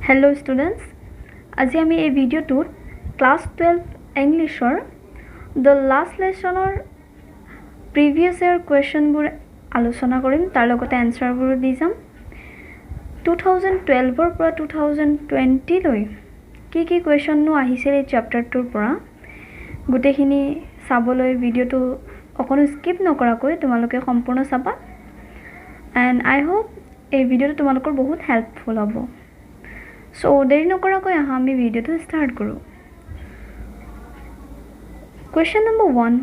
Hello students, আজি আমি এই ভিডিঅ'টোত ক্লাছ 12 ইংলিছৰ the last লেসনৰ previous year questionবোৰ আলোচনা কৰিম তাৰ লগতে আনসাৰবোৰ দি যাম 2012 ৰ পৰা 2020 লৈ কি question নো আহিছিল এই চ্যাপ্টাৰটোৰ পৰা গুটেখিনি চাবলৈ ভিডিঅ'টো অকনো স্কিপ নকৰাকৈ তোমালোকে সম্পূৰ্ণ চাবা and I hope এই ভিডিঅ'টো তোমালোকৰ বহুত হেল্পফুল হ'ব So, देरी नकराকৈ আমি ভিডিওটো স্টার্ট কৰো Question number 1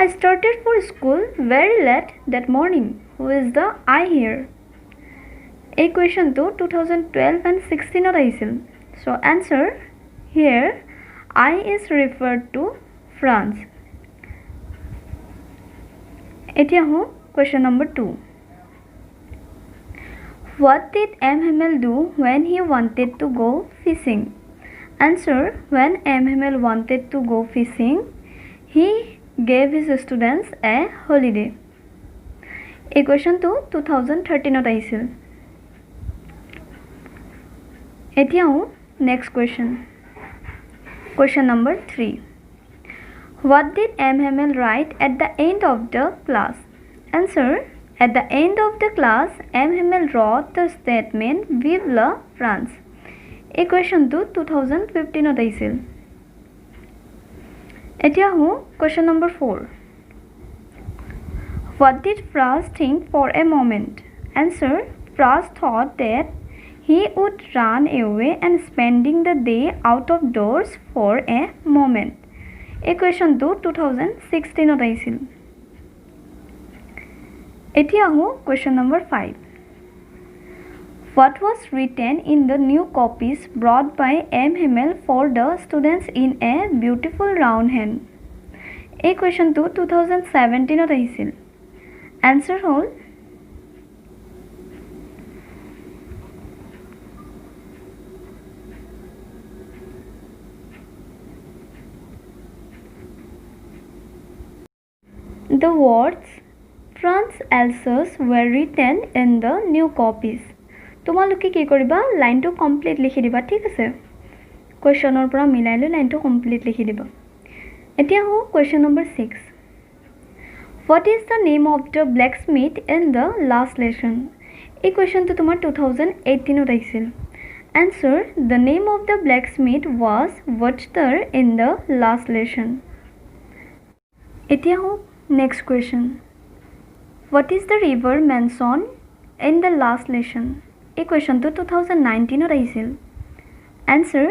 I started for school very late that morning Who is the I here এই question to 2012 and 16 ত আহিছিল So answer here I is referred to France এতিয়া হো question number 2 What did M. Himmel do when he wanted to go fishing? Answer, when M. Himmel wanted to go fishing, he gave his students a holiday. A question to 2013 ot aisil. Etiao next question. Question number 3. What did M. Himmel write at the end of the class? Answer, at the end of the class, M. Himmel wrote the statement Vive la France. A question to 2015 ot aisil. Etia ho question number 4. What did Franz think for a moment? Answer, Franz thought that he would run away and spending the day out of doors for a moment. A question to 2016 ot aisil. Etia ho question number 5. What was written in the new copies brought by M. Himmel for the students in a beautiful round hen? A question to 2017 ot aisil. Answer hole The words France Alsace were written in the new copies. তোমালোকে কি কৰিবা লাইনটো complete লিখি দিবা ঠিক আছে কোৱেশ্চনৰ পৰা মিলাই লৈ লাইনটো কমপ্লিট লিখি দিবা এতিয়া হো question number 6 What is the name of the blacksmith in the last lesson এই কোৱেশ্চনটো তোমাৰ 2018 ত আহিছিল Answer the name of the blacksmith was Webster in the last lesson এতিয়া হো next question What is the river mentioned in the last lesson? A question to 2019 ot aisil. Answer: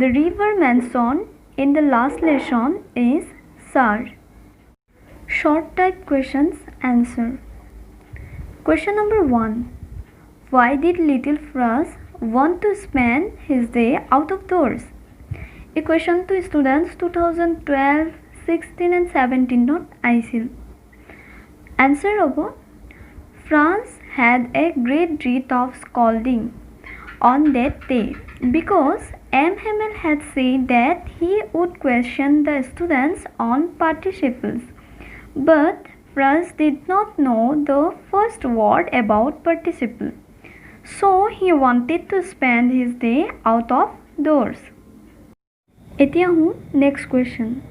the river mentioned in the last lesson is Sar. Short type questions answer. Question number 1. Why did little Franz want to spend his day out of doors? A question to students 2012, 16 and 17 not aisil. Answer over Franz had a great dread of scolding on that day because M. Himmel had said that he would question the students on participles. But Franz did not know the first word about participle. So he wanted to spend his day out of doors. Etia hu next question.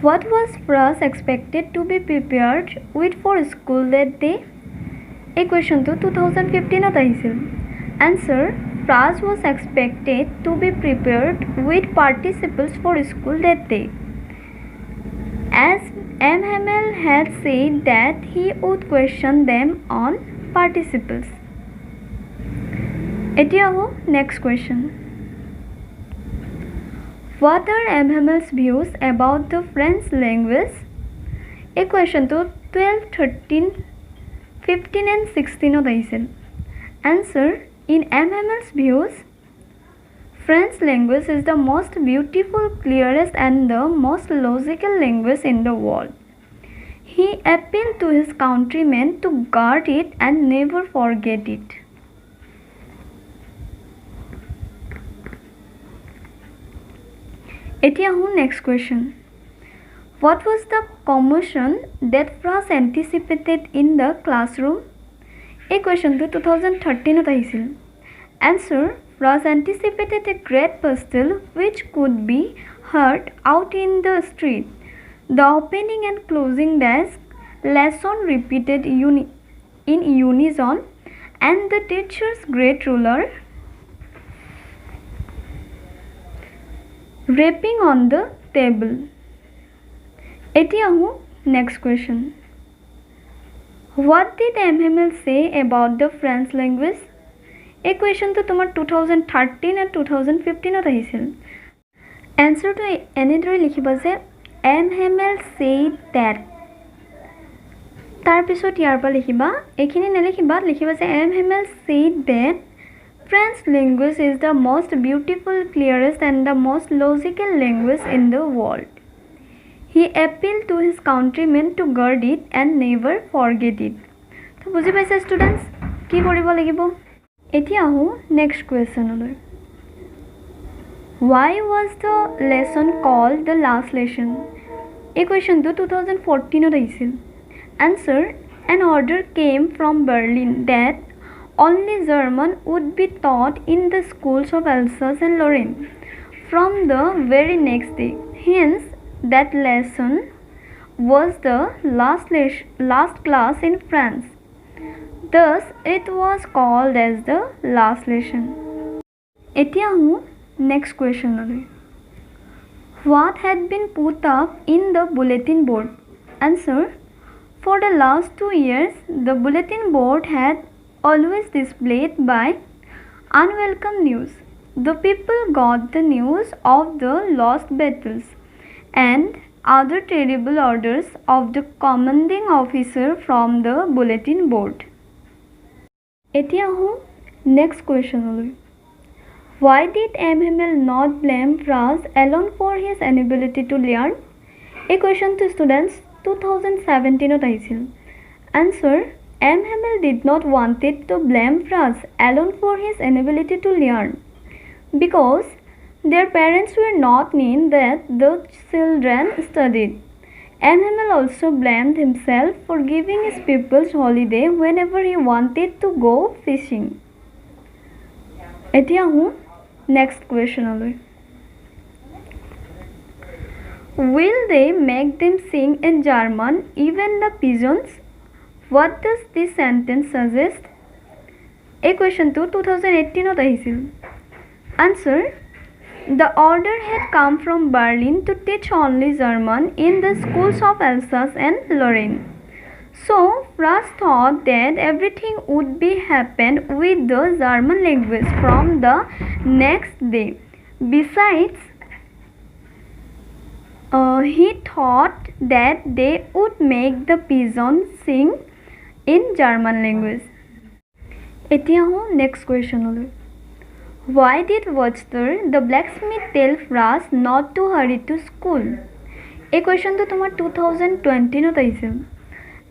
What was Franz expected to be prepared with for school that day? A question to 2015 ot aisil. Answer: Franz was expected to be prepared with participles for school that day. As M. Himmel had said that he would question them on participles. Etia ho next question. What are M. Himmel's views about the French language? A question to 12, 13, 15 and 16 ot aisil. Answer: in M. Himmel's views, French language is the most beautiful, clearest and the most logical language in the world. He appealed to his countrymen to guard it and never forget it. Etia hu next question. What was the commotion that Franz anticipated in the classroom? A question to 2013 ot aisil. Answer. Frost anticipated a great bustle which could be heard out in the street. The opening and closing desk lesson repeated in unison, and the teacher's great ruler rapping on the table. এতিয়া আহো next question. What did MML say about the French language? এই কুৱেশ্যনটো তোমাৰ 2013 আৰু 2015 আহিছিল। এনচাৰটো এনেদৰে লিখিবা যে MML said that, তাৰপিছত ইয়াৰ পৰা লিখিবা, এইখিনি নেলিখিবা, লিখিবা যে MML said that French language is the most beautiful, clearest and the most logical language in the world. He appealed to his countrymen to guard it and never forget it. তো বুজি পাইছে students কি কৰিব লাগিব? এতিয়া আহোঁ next কুৱেশ্যনলৈ। Why was the lesson called the last lesson? এই কুৱেশ্যনটো 2014 আহিছিল। Answer. An order came from Berlin that only German would be taught in the schools of Alsace and Lorraine from the very next day. Hence, that lesson was the last class in France. Thus, it was called as the last lesson. এতিয়া আহোঁ next question. What had been put up in the bulletin board? Answer. For the last 2 years, the bulletin board had always displayed by unwelcome news. The people got the news of the lost battles and other terrible orders of the commanding officer from the bulletin board. এতিয়া আহোঁ next question. Why did MML not blame Frost alone for his inability to learn? এই কুৱেশ্যনটো students 2017 আহিছিল। Answer. MML did not wanted to blame Frost alone for his inability to learn because their parents were not keen that the children studied. MML also blamed himself for giving his pupils holiday whenever he wanted to go fishing. এতিয়া আহোঁ next question. Will they make them sing in German, even the pigeons? What does this sentence suggest? এই কুৱেশ্যনটো 2018 আহিছিল। Answer. The order had come from Berlin to teach only German in the schools of Alsace and Lorraine. So, Frost thought that everything would be happened with the German language from the next day. Besides, he thought that they would make the pigeons sing in German language. এতিয়া আহোঁ next question. Why did Webster the blacksmith tell Frost not to hurry to school? এই কুৱেশ্যনটো তোমাৰ 2020 আহিছিল।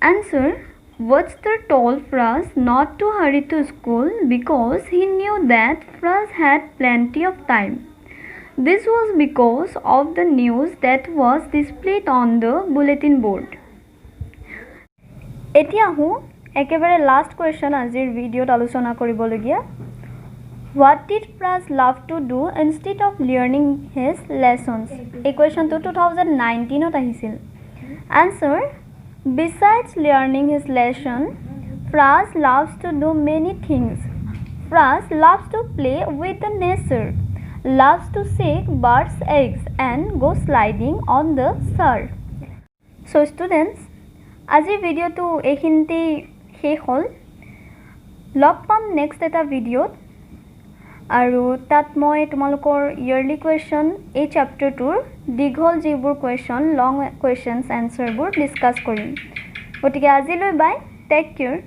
Answer. Webster told Frost not to hurry to school because he knew that Frost had plenty of time. This was because of the news that was displayed on the bulletin board. এতিয়া আহোঁ একেবাৰে last question আজিৰ ভিডিঅ'ত আলোচনা কৰিবলগীয়া। What did Frost love to do instead of learning his lessons? এই কুৱেশ্যনটো 2019 আহিছিল। Answer. Besides learning his lesson, Frost loves to do many things. Frost loves to play with the nature, loves to shake birds' eggs and go sliding on the shore. So students, আজিৰ ভিডিঅ'টো এইখিনিতে শেষ হ'ল। Log পাম next এটা ভিডিঅ'ত, আৰু তাত মই তোমালোকৰ ইয়াৰলি কুৱেশ্যন এই চেপ্টাৰটোৰ দীঘল যিবোৰ কুৱেশ্যন লং কুৱেশ্যনছ এনচাৰবোৰ ডিছকাছ কৰিম। গতিকে আজিলৈ বাই, টেক কেয়াৰ।